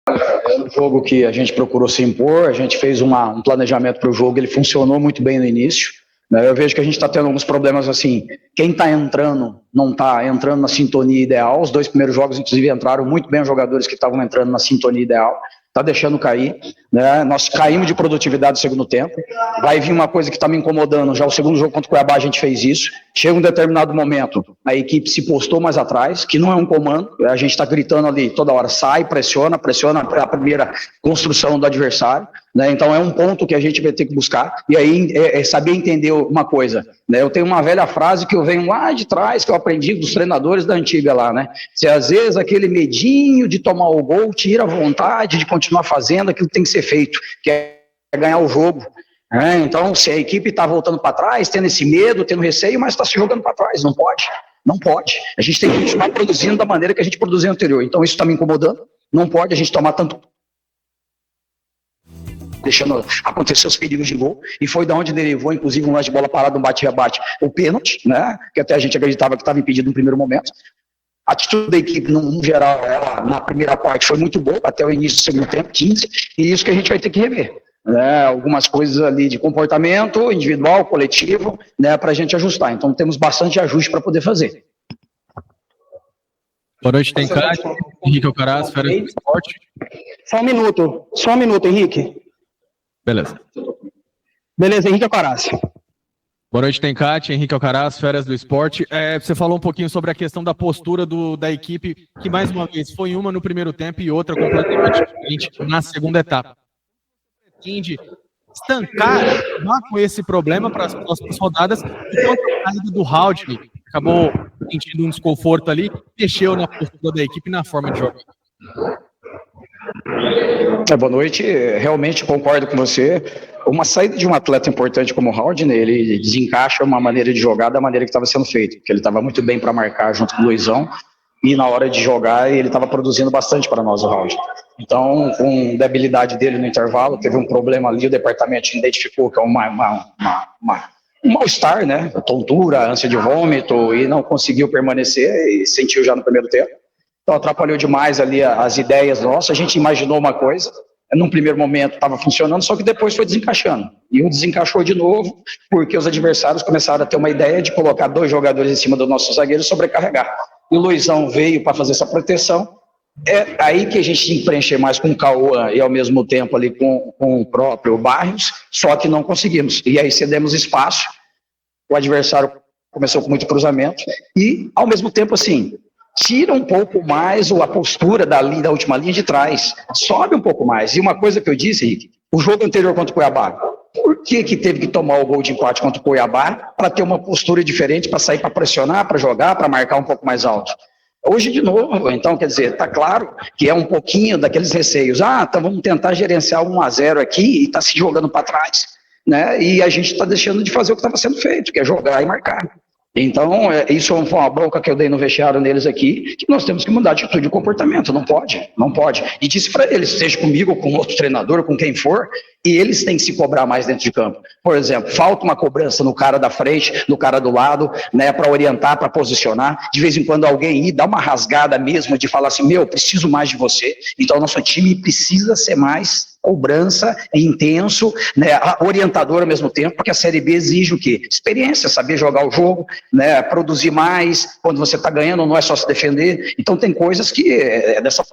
É um jogo que a gente procurou se impor, a gente fez um planejamento para o jogo, ele funcionou muito bem no início. Né? Eu vejo que a gente está tendo alguns problemas assim, quem está entrando não está entrando na sintonia ideal, os 2 primeiros jogos inclusive entraram muito bem os jogadores que estavam entrando na sintonia ideal, está deixando cair, né? Nós caímos de produtividade no segundo tempo, vai vir uma coisa que está me incomodando, já o segundo jogo contra o Cuiabá a gente fez isso, chega um determinado momento, a equipe se postou mais atrás, que não é um comando, a gente está gritando ali toda hora, sai, pressiona a primeira construção do adversário, né? Então é um ponto que a gente vai ter que buscar, e aí saber entender uma coisa, né? Eu tenho uma velha frase que eu venho lá de trás, que eu aprendi dos treinadores da antiga lá, né? Se às vezes aquele medinho de tomar o gol tira a vontade de continuar fazendo aquilo que tem que ser feito, que é ganhar o jogo. Então, se a equipe está voltando para trás, tendo esse medo, tendo receio, mas está se jogando para trás, não pode. Não pode. A gente tem que continuar produzindo da maneira que a gente produziu anterior. Então, isso está me incomodando. Não pode a gente tomar tanto, deixando acontecer os perigos de gol, e foi da onde derivou, inclusive, um lance de bola parada, um bate-rebate, o pênalti, né? Que até a gente acreditava que estava impedido no primeiro momento. A atitude da equipe, no geral, ela, na primeira parte foi muito boa, até o início do segundo tempo, 15, e isso que a gente vai ter que rever. Né, algumas coisas ali de comportamento individual, coletivo, né, para a gente ajustar. Então temos bastante ajuste para poder fazer. Boa noite, tem Cátia, Henrique Alcaraz, Feras do Esporte. Só um minuto, Henrique. Beleza, Henrique Alcaraz. Boa noite, tem Cátia, Henrique Alcaraz, Feras do Esporte. Você falou um pouquinho sobre a questão da postura da equipe, que mais uma vez foi uma no primeiro tempo e outra completamente diferente na segunda etapa. De estancar, acabar com esse problema para as próximas rodadas, enquanto a saída do Haldney acabou sentindo um desconforto ali, mexeu na postura da equipe e na forma de jogar. Boa noite, realmente concordo com você. Uma saída de um atleta importante como o Haldney, ele desencaixa uma maneira de jogar da maneira que estava sendo feito, porque ele estava muito bem para marcar junto com o Luizão, e na hora de jogar ele estava produzindo bastante para nós, o Haldney. Então, com a debilidade dele no intervalo, teve um problema ali, o departamento identificou que é um mal-estar, né? Tontura, ânsia de vômito, e não conseguiu permanecer, e sentiu já no primeiro tempo. Então, atrapalhou demais ali as ideias nossas. A gente imaginou uma coisa, num primeiro momento estava funcionando, só que depois foi desencaixando. E o desencaixou de novo, porque os adversários começaram a ter uma ideia de colocar 2 jogadores em cima do nosso zagueiro e sobrecarregar. E o Luizão veio para fazer essa proteção. É aí que a gente tinha que preencher mais com o Cauã e ao mesmo tempo ali com o próprio Barrios, só que não conseguimos. E aí cedemos espaço, o adversário começou com muito cruzamento e ao mesmo tempo assim, tira um pouco mais a postura da última linha de trás, sobe um pouco mais. E uma coisa que eu disse, Henrique, o jogo anterior contra o Cuiabá, por que teve que tomar o gol de empate contra o Cuiabá para ter uma postura diferente, para sair para pressionar, para jogar, para marcar um pouco mais alto? Hoje, de novo, então, quer dizer, está claro que é um pouquinho daqueles receios. Então vamos tentar gerenciar 1-0 aqui e está se jogando para trás, né? E a gente está deixando de fazer o que estava sendo feito, que é jogar e marcar. Então, isso foi uma bronca que eu dei no vestiário neles aqui, que nós temos que mudar de atitude de comportamento, não pode. E disse para eles, seja comigo ou com outro treinador, com quem for, e eles têm que se cobrar mais dentro de campo. Por exemplo, falta uma cobrança no cara da frente, no cara do lado, né, para orientar, para posicionar. De vez em quando alguém dá uma rasgada mesmo de falar assim, preciso mais de você. Então, nosso time precisa ser mais cobrança, intenso, né, orientador ao mesmo tempo, porque a Série B exige o quê? Experiência, saber jogar o jogo, né, produzir mais, quando você está ganhando não é só se defender, então tem coisas que é dessa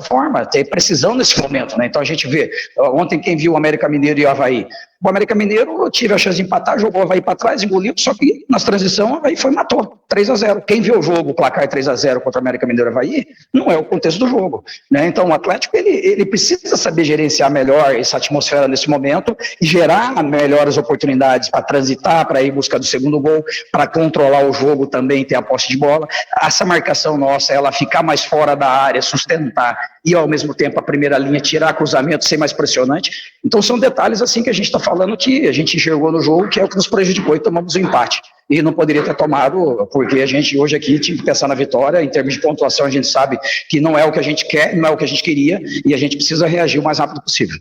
forma, tem precisão nesse momento, né? Então a gente vê, ontem quem viu o América Mineiro e o Avaí, o América Mineiro tive a chance de empatar, jogou o Avaí para trás, engoliu, só que nas transições o Avaí matou, 3-0. Quem viu o jogo, o placar 3-0 contra o América Mineiro e o Avaí, não é o contexto do jogo, né? Então o Atlético, ele precisa saber gerenciar melhor essa atmosfera nesse momento e gerar melhores oportunidades para transitar, para ir buscar do segundo gol, para controlar o jogo também, ter a posse de bola. Essa marcação nossa, ela ficar mais fora da área, sustentar e ao mesmo tempo a primeira linha tirar cruzamento, ser mais pressionante. Então são detalhes assim que a gente está falando que a gente enxergou no jogo, que é o que nos prejudicou e tomamos o empate. E não poderia ter tomado, porque a gente hoje aqui tinha que pensar na vitória, em termos de pontuação a gente sabe que não é o que a gente quer, não é o que a gente queria, e a gente precisa reagir o mais rápido possível.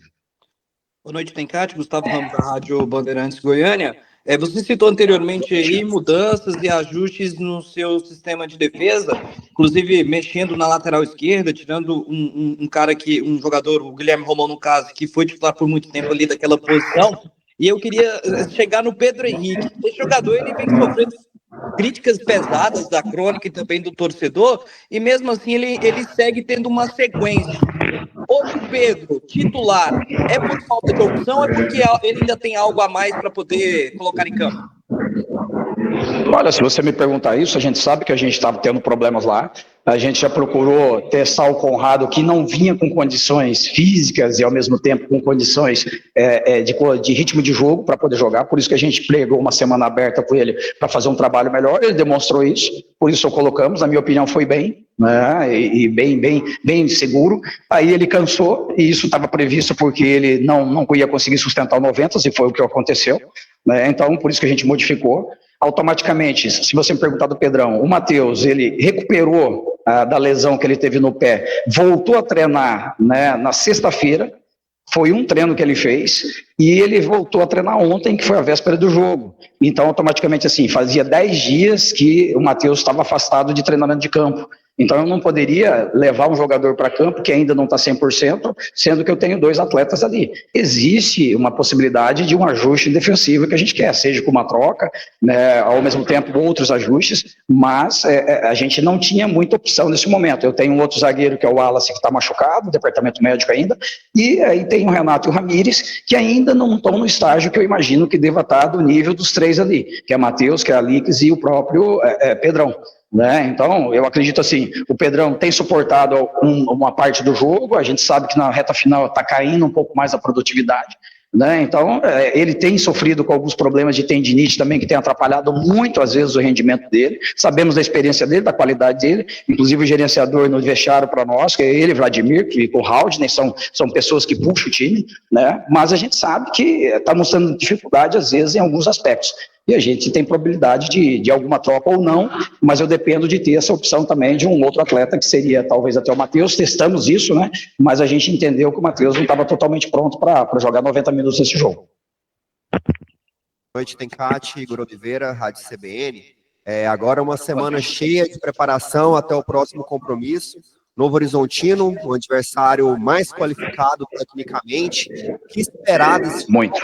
Boa noite, Tencate, Gustavo Ramos da Rádio Bandeirantes Goiânia. Você citou anteriormente aí mudanças e ajustes no seu sistema de defesa, inclusive mexendo na lateral esquerda, tirando um cara um jogador, o Guilherme Romão no caso, que foi titular por muito tempo ali daquela posição. E eu queria chegar no Pedro Henrique. Esse jogador ele vem sofrendo críticas pesadas da crônica e também do torcedor, e mesmo assim ele segue tendo uma sequência. Hoje, Pedro, titular, é por falta de opção ou é porque ele ainda tem algo a mais para poder colocar em campo? Olha, se você me perguntar isso, a gente sabe que a gente estava tendo problemas lá. A gente já procurou testar o Conrado, que não vinha com condições físicas e, ao mesmo tempo, com condições de ritmo de jogo para poder jogar. Por isso que a gente pregou uma semana aberta com ele para fazer um trabalho melhor. Ele demonstrou isso, por isso o colocamos. Na minha opinião, foi bem, né? E bem seguro. Aí ele cansou, e isso estava previsto porque ele não ia conseguir sustentar o 90, e foi o que aconteceu, né? Então, por isso que a gente modificou. Automaticamente, se você me perguntar do Pedrão, o Matheus, ele recuperou da lesão que ele teve no pé, voltou a treinar, né, na sexta-feira, foi um treino que ele fez, e ele voltou a treinar ontem, que foi a véspera do jogo. Então, automaticamente, assim, fazia 10 dias que o Matheus estava afastado de treinamento de campo. Então, eu não poderia levar um jogador para campo que ainda não está 100%, sendo que eu tenho 2 atletas ali. Existe uma possibilidade de um ajuste defensivo que a gente quer, seja com uma troca, né, ao mesmo tempo outros ajustes, mas a gente não tinha muita opção nesse momento. Eu tenho um outro zagueiro que é o Wallace, que está machucado, departamento médico ainda, e aí tem o Renato e o Ramires, que ainda não estão no estágio que eu imagino que deva estar do nível dos 3 ali, que é Matheus, que é Alix e o próprio Pedrão. Né? Então, eu acredito assim, o Pedrão tem suportado uma parte do jogo, a gente sabe que na reta final está caindo um pouco mais a produtividade, né? Então, ele tem sofrido com alguns problemas de tendinite também, que tem atrapalhado muito, às vezes, o rendimento dele. Sabemos da experiência dele, da qualidade dele, inclusive o gerenciador no vestiário para nós, que é ele, Vladimir, que o Haldner, são pessoas que puxam o time, né? Mas a gente sabe que está mostrando dificuldade, às vezes, em alguns aspectos. E a gente tem probabilidade de alguma troca ou não, mas eu dependo de ter essa opção também de um outro atleta, que seria talvez até o Matheus. Testamos isso, né? Mas a gente entendeu que o Matheus não estava totalmente pronto para jogar 90 minutos nesse jogo. Boa noite, Tencate, Igor Oliveira, Rádio CBN. Agora uma semana cheia de preparação até o próximo compromisso. Novo Horizontino, o adversário mais qualificado tecnicamente. Que esperar desse Muito.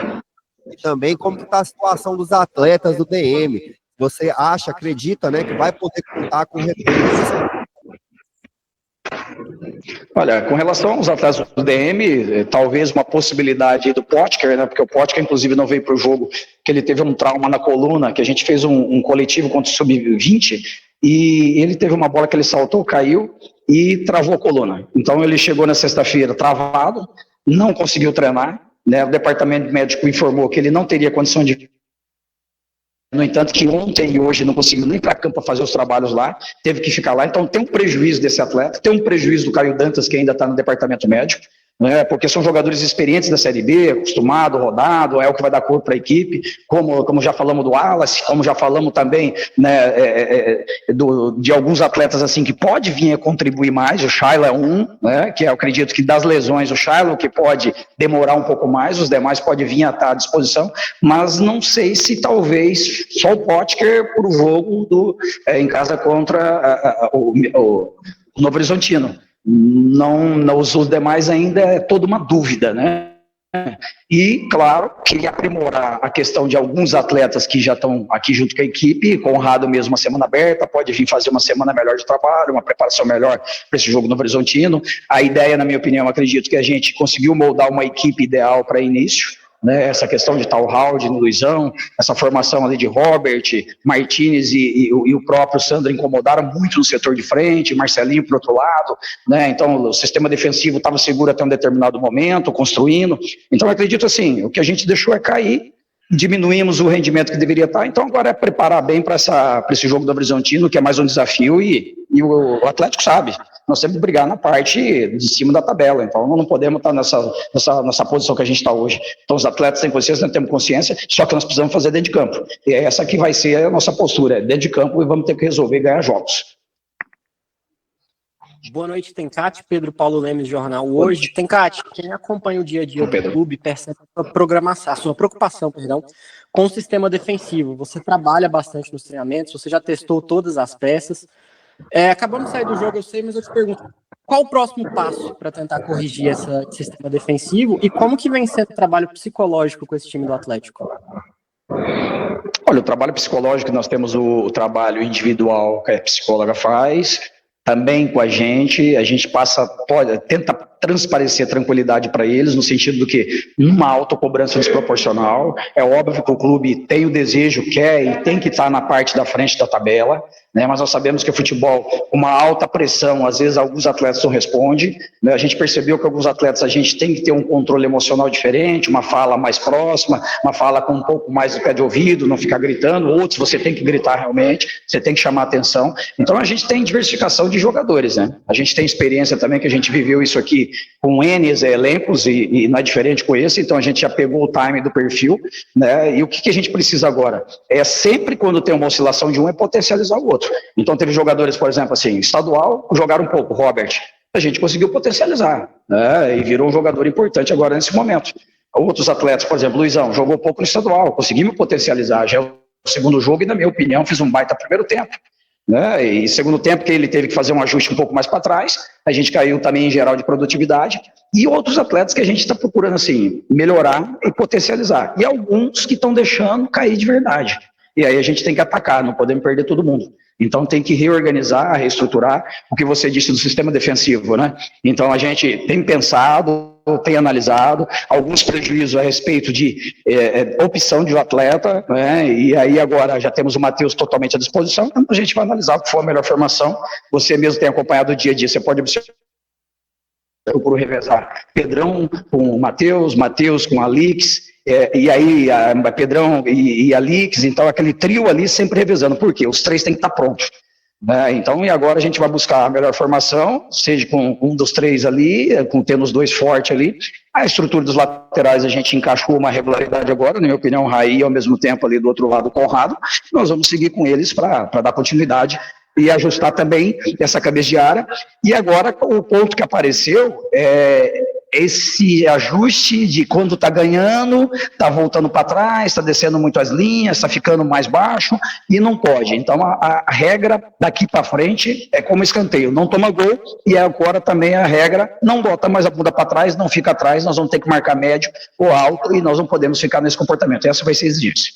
E também como está a situação dos atletas do DM. Você acredita, né, que vai poder contar com recursos? Olha, com relação aos atletas do DM, talvez uma possibilidade do Potker, né, porque o Potker, inclusive, não veio para o jogo, que ele teve um trauma na coluna, que a gente fez um coletivo contra o Sub-20, e ele teve uma bola que ele saltou, caiu e travou a coluna. Então ele chegou na sexta-feira travado, não conseguiu treinar, né, o departamento médico informou que ele não teria condição de... No entanto, que ontem e hoje não conseguiu nem para campo fazer os trabalhos lá, teve que ficar lá. Então tem um prejuízo desse atleta, tem um prejuízo do Caio Dantas, que ainda está no departamento médico, né, porque são jogadores experientes da Série B, acostumado, rodado, é o que vai dar cor para a equipe, como já falamos do Wallace, como já falamos também, né, de alguns atletas assim que pode vir a contribuir mais. O Shaila é um, né, que eu acredito que das lesões, o Shaila que pode demorar um pouco mais, os demais podem vir a estar à disposição, mas não sei se talvez só o Potker para o jogo em casa contra o Novo Horizontino. Não, os demais ainda é toda uma dúvida, né? E, claro, queria aprimorar a questão de alguns atletas que já estão aqui junto com a equipe. Conrado mesmo, uma semana aberta, pode vir fazer uma semana melhor de trabalho, uma preparação melhor para esse jogo no Horizontino. A ideia, na minha opinião, acredito que a gente conseguiu moldar uma equipe ideal para início, né, essa questão de tal Haldner, Luizão, essa formação ali de Robert, Martínez e o próprio Sandro incomodaram muito no setor de frente, Marcelinho para o outro lado, né, então o sistema defensivo estava seguro até um determinado momento, construindo. Então eu acredito assim, o que a gente deixou é cair, diminuímos o rendimento que deveria estar, então agora é preparar bem para esse jogo do Horizontino, que é mais um desafio, e o Atlético sabe, nós temos que brigar na parte de cima da tabela, então não podemos estar nessa posição que a gente está hoje. Então os atletas têm consciência, nós temos consciência, só que nós precisamos fazer dentro de campo, e é essa que vai ser a nossa postura, dentro de campo, e vamos ter que resolver ganhar jogos. Boa noite, Tencate. Pedro Paulo Lemes, Jornal Hoje. Tencate, quem acompanha o dia a dia do clube percebe a sua preocupação, com o sistema defensivo. Você trabalha bastante nos treinamentos, você já testou todas as peças. Acabamos de sair do jogo, eu sei, mas eu te pergunto, qual o próximo passo para tentar corrigir esse sistema defensivo e como que vem sendo o trabalho psicológico com esse time do Atlético? Olha, o trabalho psicológico, nós temos o trabalho individual que a psicóloga faz, também com a gente tenta transparecer tranquilidade para eles, no sentido do que uma autocobrança desproporcional. É óbvio que o clube tem o desejo, quer e tem que estar na parte da frente da tabela, né? Mas nós sabemos que o futebol, uma alta pressão, às vezes alguns atletas não respondem, né? A gente percebeu que alguns atletas a gente tem que ter um controle emocional diferente, uma fala mais próxima, uma fala com um pouco mais de pé de ouvido, não ficar gritando, outros você tem que gritar realmente, você tem que chamar atenção. Então a gente tem diversificação de jogadores, né? A gente tem experiência também, que a gente viveu isso aqui com N elencos e não é diferente com esse, então a gente já pegou o time do perfil, né? E o que a gente precisa agora? É sempre quando tem uma oscilação de um, é potencializar o outro. Então teve jogadores, por exemplo, assim, estadual, jogaram um pouco, Robert, a gente conseguiu potencializar, né? E virou um jogador importante agora nesse momento. Outros atletas, por exemplo, Luizão, jogou pouco no estadual, conseguimos potencializar, já é o segundo jogo e, na minha opinião, fiz um baita primeiro tempo. Né? E segundo tempo que ele teve que fazer um ajuste um pouco mais para trás, a gente caiu também em geral de produtividade, e outros atletas que a gente está procurando assim, melhorar e potencializar, e alguns que estão deixando cair de verdade, e aí a gente tem que atacar, não podemos perder todo mundo. Então tem que reorganizar, reestruturar o que você disse do sistema defensivo, né? Então a gente tem pensado, tem analisado alguns prejuízos a respeito de opção de um atleta, né? E aí agora já temos o Matheus totalmente à disposição, então a gente vai analisar o que for a melhor formação. Você mesmo tem acompanhado o dia a dia, você pode observar. Eu procuro revezar Pedrão com o Matheus com a Alix, e aí Pedrão e Alix, então aquele trio ali sempre revezando. Por quê? Os três têm que estar prontos. Né? Então, e agora a gente vai buscar a melhor formação, seja com um dos três ali, tendo os dois fortes ali. A estrutura dos laterais a gente encaixou uma regularidade agora, na minha opinião, o Raí, ao mesmo tempo ali do outro lado o Conrado. Nós vamos seguir com eles para dar continuidade e ajustar também essa cabeça de área. E agora o ponto que apareceu é esse ajuste de quando está ganhando, está voltando para trás, está descendo muito as linhas, está ficando mais baixo e não pode. Então a regra daqui para frente é como escanteio, não toma gol, e agora também a regra não bota mais a bunda para trás, não fica atrás, nós vamos ter que marcar médio ou alto e nós não podemos ficar nesse comportamento. Essa vai ser a exigência.